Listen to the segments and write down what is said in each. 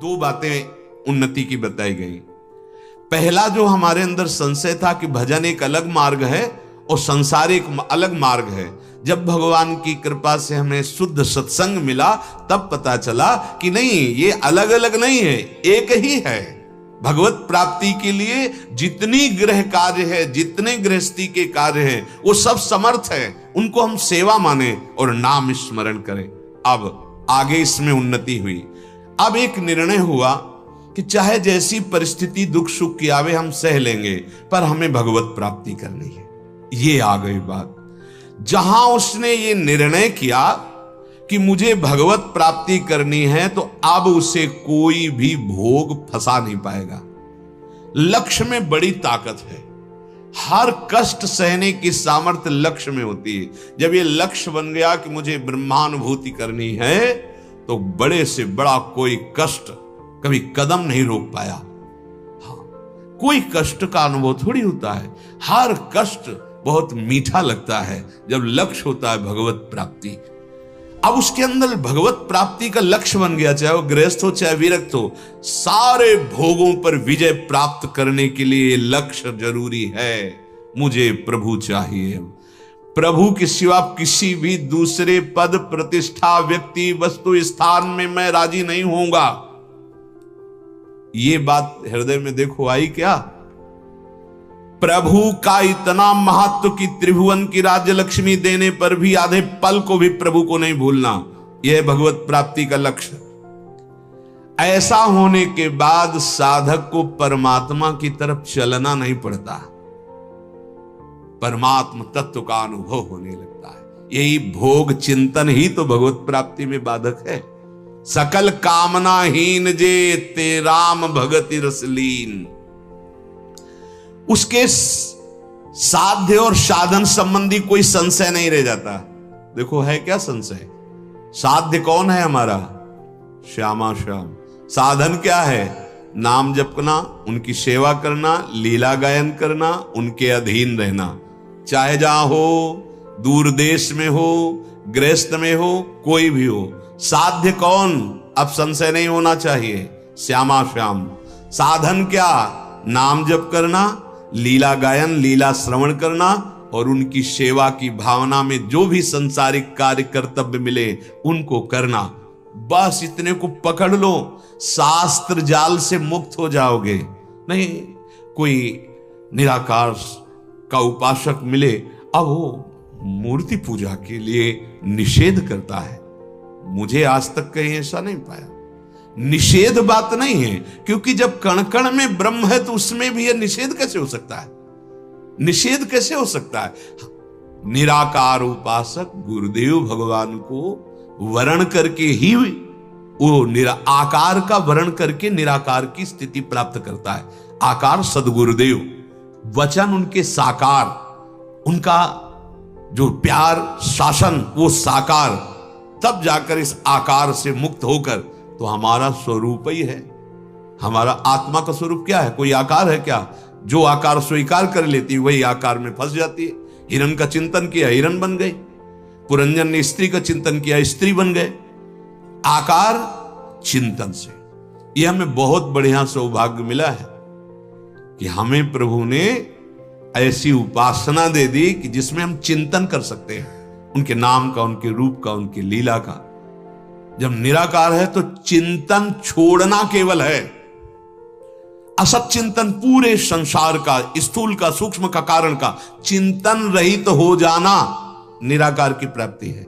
दो बातें उन्नति की बताई गई। पहला जो हमारे अंदर संशय था कि भजन एक अलग मार्ग है और संसार एक अलग मार्ग है, जब भगवान की कृपा से हमें शुद्ध सत्संग मिला तब पता चला कि नहीं, ये अलग अलग नहीं है, एक ही है। भगवत प्राप्ति के लिए जितनी गृह कार्य है, जितने गृहस्थी के कार्य हैं, वो सब समर्थ है, उनको हम सेवा माने और नाम स्मरण करें। अब आगे इसमें उन्नति हुई। अब एक निर्णय हुआ कि चाहे जैसी परिस्थिति दुख सुख की आवे हम सह लेंगे, पर हमें भगवत प्राप्ति करनी है। ये आ गई बात। जहां उसने ये निर्णय किया कि मुझे भगवत प्राप्ति करनी है, तो अब उसे कोई भी भोग फंसा नहीं पाएगा। लक्ष्य में बड़ी ताकत है। हर कष्ट सहने की सामर्थ्य लक्ष्य में होती है। जब ये लक्ष्य बन गया कि मुझे ब्रह्मानुभूति करनी है, तो बड़े से बड़ा कोई कष्ट कभी कदम नहीं रोक पाया। हाँ, कोई कष्ट का अनुभव थोड़ी होता है। हर कष्ट बहुत मीठा लगता है जब लक्ष्य होता है भगवत प्राप्ति। अब उसके अंदर भगवत प्राप्ति का लक्ष्य बन गया, चाहे वो गृहस्थ हो चाहे विरक्त हो, सारे भोगों पर विजय प्राप्त करने के लिए लक्ष्य जरूरी है। मुझे प्रभु चाहिए, प्रभु के सिवा किसी भी दूसरे पद प्रतिष्ठा व्यक्ति वस्तु स्थान में मैं राजी नहीं होऊंगा। ये बात हृदय में देखो आई क्या? प्रभु का इतना महत्व कि त्रिभुवन की राज्य लक्ष्मी देने पर भी आधे पल को भी प्रभु को नहीं भूलना, यह भगवत प्राप्ति का लक्ष्य। ऐसा होने के बाद साधक को परमात्मा की तरफ चलना नहीं पड़ता, परमात्मा तत्व का अनुभव होने लगता है। यही भोग चिंतन ही तो भगवत प्राप्ति में बाधक है। सकल कामनाहीन जे ते राम भगति रसलीन। उसके साध्य और साधन संबंधी कोई संशय नहीं रह जाता। देखो है क्या संशय? साध्य कौन है हमारा? श्यामा श्याम। साधन क्या है? नाम जपना, उनकी सेवा करना, लीला गायन करना, उनके अधीन रहना, चाहे जहां हो, दूर देश में हो, गृहस्थ में हो, कोई भी हो। साध्य कौन? अब संशय नहीं होना चाहिए, श्यामा श्याम। साधन क्या? नाम जप करना, लीला गायन, लीला श्रवण करना और उनकी सेवा की भावना में जो भी संसारिक कार्य कर्तव्य मिले उनको करना। बस इतने को पकड़ लो, शास्त्र जाल से मुक्त हो जाओगे। नहीं कोई निराकार का उपासक मिले, अब वो मूर्ति पूजा के लिए निषेध करता है, मुझे आज तक कहीं ऐसा नहीं पाया। निषेध बात नहीं है, क्योंकि जब कण कण में ब्रह्म है तो उसमें भी यह निषेध कैसे हो सकता है? निषेध कैसे हो सकता है? निराकार उपासक गुरुदेव भगवान को वर्ण करके ही वो आकार का वर्ण करके निराकार की स्थिति प्राप्त करता है। आकार सदगुरुदेव, वचन उनके साकार, उनका जो प्यार शासन वो साकार, तब जाकर इस आकार से मुक्त होकर तो हमारा स्वरूप ही है। हमारा आत्मा का स्वरूप क्या है? कोई आकार है क्या? जो आकार स्वीकार कर लेती है वही आकार में फंस जाती है। हिरण का चिंतन किया, हिरण बन गई। पुरंजन ने स्त्री का चिंतन किया, स्त्री बन गए। आकार चिंतन से यह हमें बहुत बढ़िया सौभाग्य मिला है कि हमें प्रभु ने ऐसी उपासना दे दी कि जिसमें हम चिंतन कर सकते हैं उनके नाम का, उनके रूप का, उनकी लीला का। जब निराकार है तो चिंतन छोड़ना केवल है। असत चिंतन पूरे संसार का, स्थूल का, सूक्ष्म का, कारण का चिंतन रहित तो हो जाना निराकार की प्राप्ति है।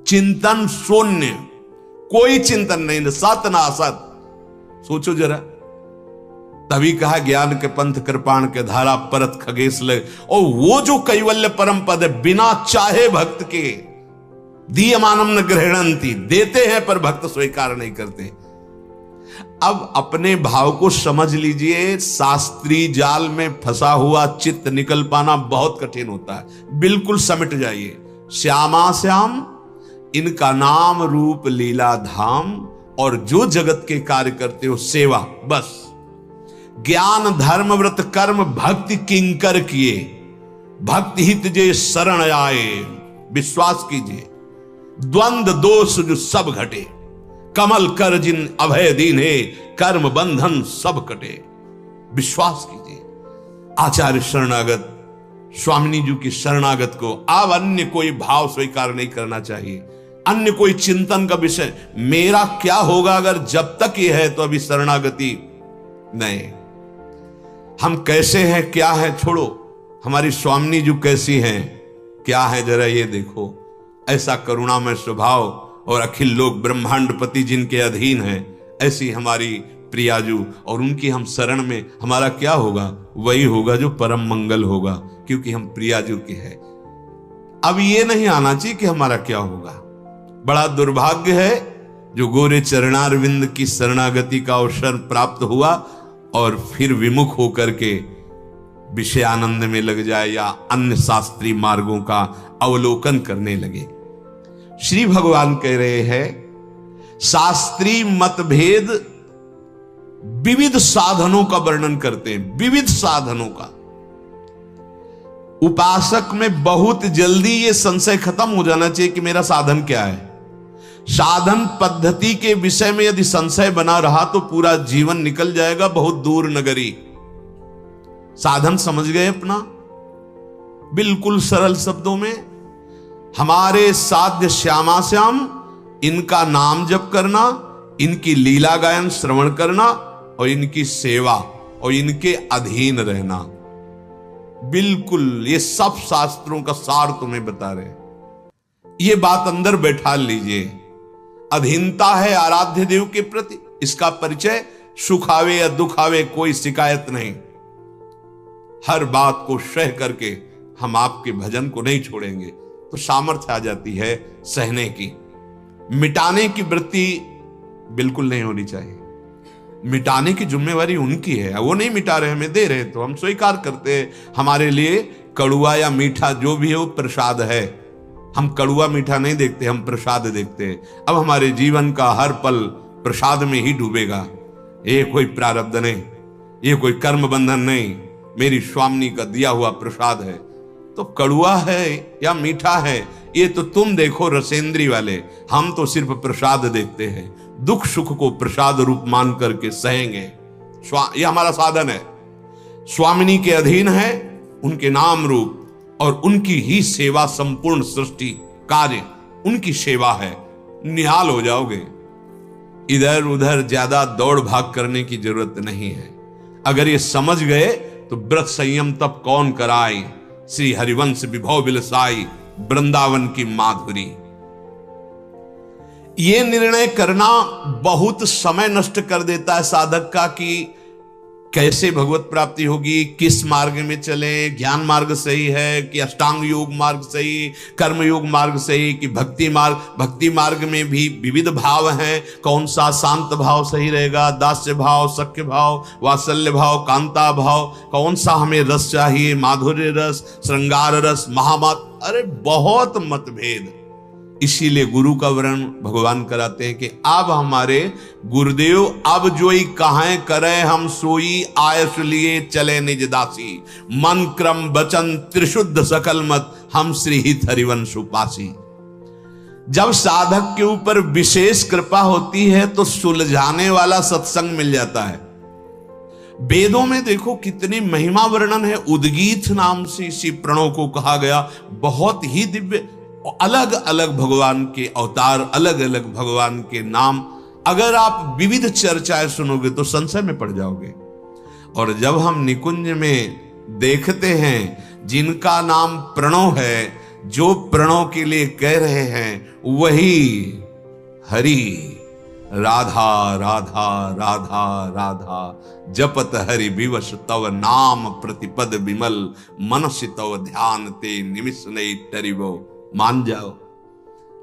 चिंतन शून्य, कोई चिंतन नहीं, न सत न असत। सोचो जरा, तभी कहा ज्ञान के पंथ कृपाण के धारा परत खगेश ले। और वो जो कैवल्य परम पद है, बिना चाहे भक्त के दीयमानम न ग्रहणंती, देते हैं पर भक्त स्वीकार नहीं करते। अब अपने भाव को समझ लीजिए। शास्त्रीय जाल में फंसा हुआ चित्त निकल पाना बहुत कठिन होता है। बिल्कुल समिट जाइए। श्यामा श्याम, इनका नाम रूप लीला धाम, और जो जगत के कार्य करते हो सेवा, बस। ज्ञान धर्म व्रत कर्म भक्ति किंकर किए, भक्ति हित जे शरण आए। विश्वास कीजिए, द्वंद्व दोष जो सब घटे, कमल कर जिन अभय दीन है, कर्म बंधन सब कटे। विश्वास कीजिए आचार्य शरणागत स्वामिनी जी की शरणागत को अब अन्य कोई भाव स्वीकार नहीं करना चाहिए, अन्य कोई चिंतन का विषय मेरा क्या होगा अगर जब तक ये है तो अभी शरणागति नहीं। हम कैसे हैं क्या है छोड़ो, हमारी स्वामिनी जी कैसी हैं क्या है जरा ये देखो। ऐसा करुणामय स्वभाव और अखिल लोक ब्रह्मांडपति जिनके अधीन है, ऐसी हमारी प्रियाजू, और उनकी हम शरण में हमारा क्या होगा, वही होगा जो परम मंगल होगा, क्योंकि हम प्रियाजू के हैं। अब ये नहीं आना चाहिए कि हमारा क्या होगा। बड़ा दुर्भाग्य है जो गोरे चरणारविंद की शरणागति का अवसर प्राप्त हुआ और फिर विमुख होकर के विषय आनंद में लग जाए या अन्य शास्त्रीय मार्गों का अवलोकन करने लगे। श्री भगवान कह रहे हैं शास्त्रीय मतभेद विविध साधनों का वर्णन करते हैं, विविध साधनों का। उपासक में बहुत जल्दी ये संशय खत्म हो जाना चाहिए कि मेरा साधन क्या है। साधन पद्धति के विषय में यदि संशय बना रहा तो पूरा जीवन निकल जाएगा बहुत दूर नगरी। साधन समझ गए अपना, बिल्कुल सरल शब्दों में, हमारे साध्य श्यामा श्याम, इनका नाम जप करना, इनकी लीला गायन श्रवण करना और इनकी सेवा और इनके अधीन रहना। बिल्कुल ये सब शास्त्रों का सार तुम्हें बता रहे। ये बात अंदर बैठा लीजिए। अधीनता है आराध्य देव के प्रति, इसका परिचय सुख आवे या दुख आवे कोई शिकायत नहीं। हर बात को सह करके हम आपके भजन को नहीं छोड़ेंगे तो सामर्थ्य आ जाती है सहने की। मिटाने की वृत्ति बिल्कुल नहीं होनी चाहिए। मिटाने की जिम्मेवारी उनकी है, वो नहीं मिटा रहे, हमें दे रहे तो हम स्वीकार करते हैं। हमारे लिए कड़ुआ या मीठा जो भी है वो प्रसाद है। हम कड़ुआ मीठा नहीं देखते, हम प्रसाद देखते हैं। अब हमारे जीवन का हर पल प्रसाद में ही डूबेगा। ये कोई प्रारब्ध नहीं, ये कोई कर्म बंधन नहीं, मेरी स्वामिनी का दिया हुआ प्रसाद है। तो कड़ुआ है या मीठा है ये तो तुम देखो रसेंद्री वाले, हम तो सिर्फ प्रसाद देखते हैं। दुख सुख को प्रसाद रूप मान करके सहेंगे। ये हमारा साधन है। स्वामिनी के अधीन है, उनके नाम रूप और उनकी ही सेवा, संपूर्ण सृष्टि कार्य उनकी सेवा है। निहाल हो जाओगे। इधर उधर ज्यादा दौड़ भाग करने की जरूरत नहीं है। अगर ये समझ गए तो व्रत संयम तब कौन कराए, श्री हरिवंश विभव बिलसाई, वृंदावन की माधुरी। ये निर्णय करना बहुत समय नष्ट कर देता है साधक का कि कैसे भगवत प्राप्ति होगी, किस मार्ग में चले, ज्ञान मार्ग सही है कि अष्टांग योग मार्ग सही, कर्म योग मार्ग सही कि भक्ति मार्ग। भक्ति मार्ग में भी विविध भाव हैं, कौन सा शांत भाव सही रहेगा, दास्य भाव, सख्य भाव, वात्सल्य भाव, कांता भाव, कौन सा हमें रस चाहिए, माधुर्य रस, श्रृंगार रस, महामत, अरे बहुत मतभेद। इसीलिए गुरु का वर्णन भगवान कराते हैं कि अब हमारे गुरुदेव अब जोई कहां करे हम सोई, आयस लिए चले निज दासी, मन क्रम वचन त्रिशुद्ध सकल मत, हम श्री हित हरिवंश उपासी। जब साधक के ऊपर विशेष कृपा होती है तो सुलझाने वाला सत्संग मिल जाता है। वेदों में देखो कितनी महिमा वर्णन है। उद्गीत नाम से इसी प्रणव को कहा गया। बहुत ही दिव्य, अलग अलग भगवान के अवतार, अलग अलग भगवान के नाम। अगर आप विविध चर्चाएं सुनोगे तो संशय में पड़ जाओगे। और जब हम निकुंज में देखते हैं जिनका नाम प्रणव है, जो प्रणव के लिए कह रहे हैं वही हरि, राधा राधा राधा राधा, जपत हरि विवश तव नाम प्रतिपद विमल, मनसि तव ध्यान ते निमिष नहीं टरिवो। मान जाओ,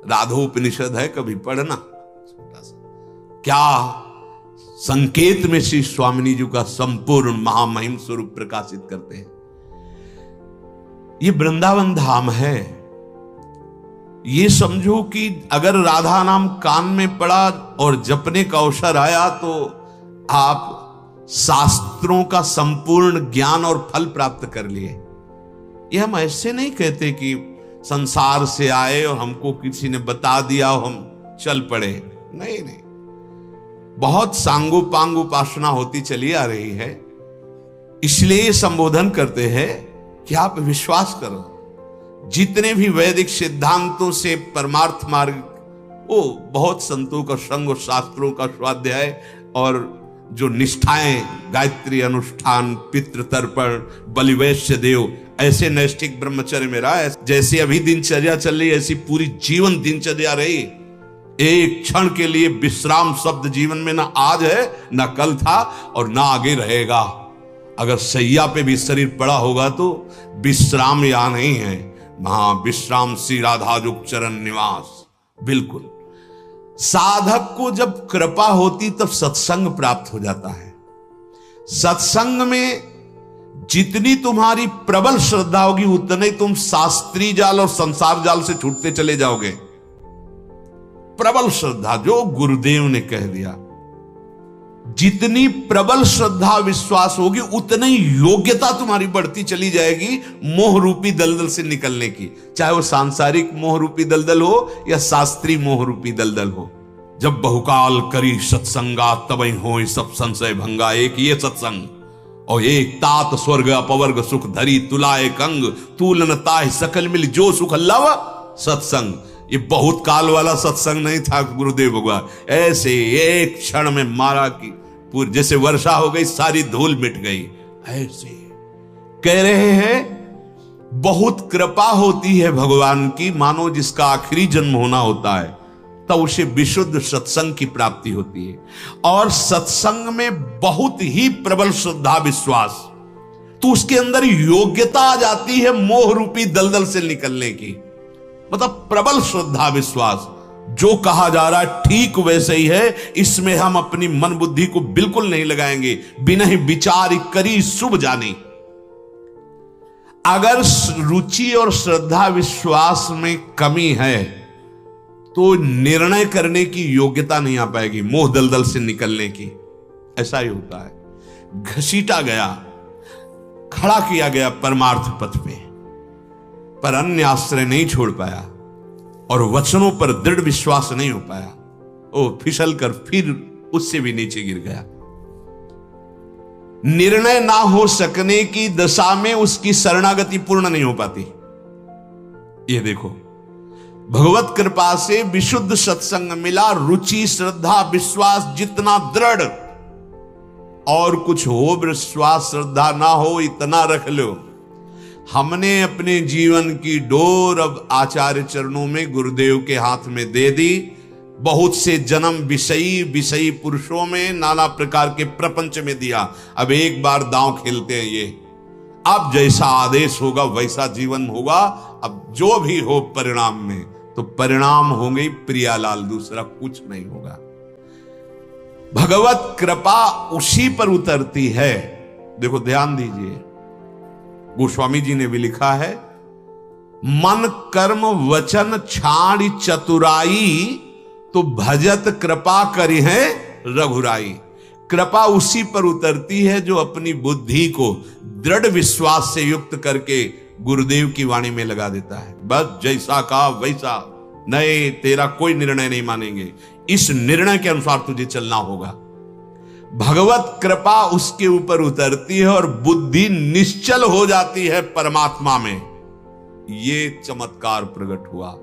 राधोपनिषद है, कभी पढ़ना। छोटा सा क्या संकेत में श्री स्वामिनी जी का संपूर्ण महामहिम स्वरूप प्रकाशित करते हैं। ये वृंदावन धाम है। ये समझो कि अगर राधा नाम कान में पड़ा और जपने का अवसर आया तो आप शास्त्रों का संपूर्ण ज्ञान और फल प्राप्त कर लिए। ये हम ऐसे नहीं कहते कि संसार से आए और हमको किसी ने बता दिया और हम चल पड़े। नहीं नहीं, बहुत सांगोपांग उपासना होती चली आ रही है, इसलिए संबोधन करते हैं कि आप विश्वास करो, जितने भी वैदिक सिद्धांतों से परमार्थ मार्ग, वो बहुत संतों का संग और शास्त्रों का स्वाध्याय और जो निष्ठाएं, गायत्री अनुष्ठान, पितृ तर्पण, बलिवैश्य देव, ऐसे नैष्ठिक ब्रह्मचर्य में रहा। जैसे अभी दिनचर्या चल रही ऐसी पूरी जीवन दिनचर्या रही। एक क्षण के लिए विश्राम शब्द जीवन में ना आज है, ना कल था और ना आगे रहेगा। अगर सैया पे भी शरीर पड़ा होगा तो विश्राम यहाँ नहीं है, वहां विश्राम श्री राधा जुग चरण निवास। बिल्कुल साधक को जब कृपा होती तब सत्संग प्राप्त हो जाता है। सत्संग में जितनी तुम्हारी प्रबल श्रद्धा होगी उतने तुम शास्त्रीय जाल और संसार जाल से छूटते चले जाओगे। प्रबल श्रद्धा जो गुरुदेव ने कह दिया, जितनी प्रबल श्रद्धा विश्वास होगी उतनी योग्यता तुम्हारी बढ़ती चली जाएगी मोह रूपी दलदल से निकलने की, चाहे वो सांसारिक मोह रूपी दलदल हो या शास्त्रीय मोह रूपी दलदल हो। जब बहुकाल करी सत्संगा तबई हो सब संशय भंगा। एक ये सत्संग और एक तात स्वर्ग अपवर्ग सुख धरी तुलाए कंग तूलन ताह सकल मिल जो सुख लव सत्संग। ये बहुत काल वाला सत्संग नहीं था गुरुदेव भगवान, ऐसे एक क्षण में मारा कि पूरी जैसे वर्षा हो गई सारी धूल मिट गई। ऐसे कह रहे हैं बहुत कृपा होती है भगवान की, मानो जिसका आखिरी जन्म होना होता है तब उसे विशुद्ध सत्संग की प्राप्ति होती है। और सत्संग में बहुत ही प्रबल श्रद्धा विश्वास, तो उसके अंदर योग्यता आ जाती है मोह रूपी दलदल से निकलने की। मतलब प्रबल श्रद्धा विश्वास, जो कहा जा रहा है ठीक वैसे ही है, इसमें हम अपनी मन बुद्धि को बिल्कुल नहीं लगाएंगे, बिना ही विचार करी शुभ जानी। अगर रुचि और श्रद्धा विश्वास में कमी है तो निर्णय करने की योग्यता नहीं आ पाएगी मोह दलदल से निकलने की। ऐसा ही होता है, घसीटा गया, खड़ा किया गया परमार्थ पथ पे, पर अन्य आश्रय नहीं छोड़ पाया और वचनों पर दृढ़ विश्वास नहीं हो पाया, ओ फिसल कर फिर उससे भी नीचे गिर गया। निर्णय ना हो सकने की दशा में उसकी शरणागति पूर्ण नहीं हो पाती। ये देखो, भगवत कृपा से विशुद्ध सत्संग मिला, रुचि श्रद्धा विश्वास जितना दृढ़, और कुछ हो विश्वास श्रद्धा ना हो इतना रख लो। हमने अपने जीवन की डोर अब आचार्य चरणों में गुरुदेव के हाथ में दे दी। बहुत से जन्म विषयी पुरुषों में नाना प्रकार के प्रपंच में दिया। अब एक बार दांव खेलते हैं ये, अब जैसा आदेश होगा वैसा जीवन होगा। अब जो भी हो परिणाम में, तो परिणाम होंगे प्रियालाल, दूसरा कुछ नहीं होगा। भगवत कृपा उसी पर उतरती है। देखो ध्यान दीजिए, गोस्वामी जी ने भी लिखा है, मन कर्म वचन छाड़ चतुराई तो भजत कृपा करी है रघुराई। कृपा उसी पर उतरती है जो अपनी बुद्धि को दृढ़ विश्वास से युक्त करके गुरुदेव की वाणी में लगा देता है। बस जैसा कहा वैसा, नहीं तेरा कोई निर्णय नहीं मानेंगे, इस निर्णय के अनुसार तुझे चलना होगा। भगवत कृपा उसके ऊपर उतरती है और बुद्धि निश्चल हो जाती है परमात्मा में। ये चमत्कार प्रकट हुआ।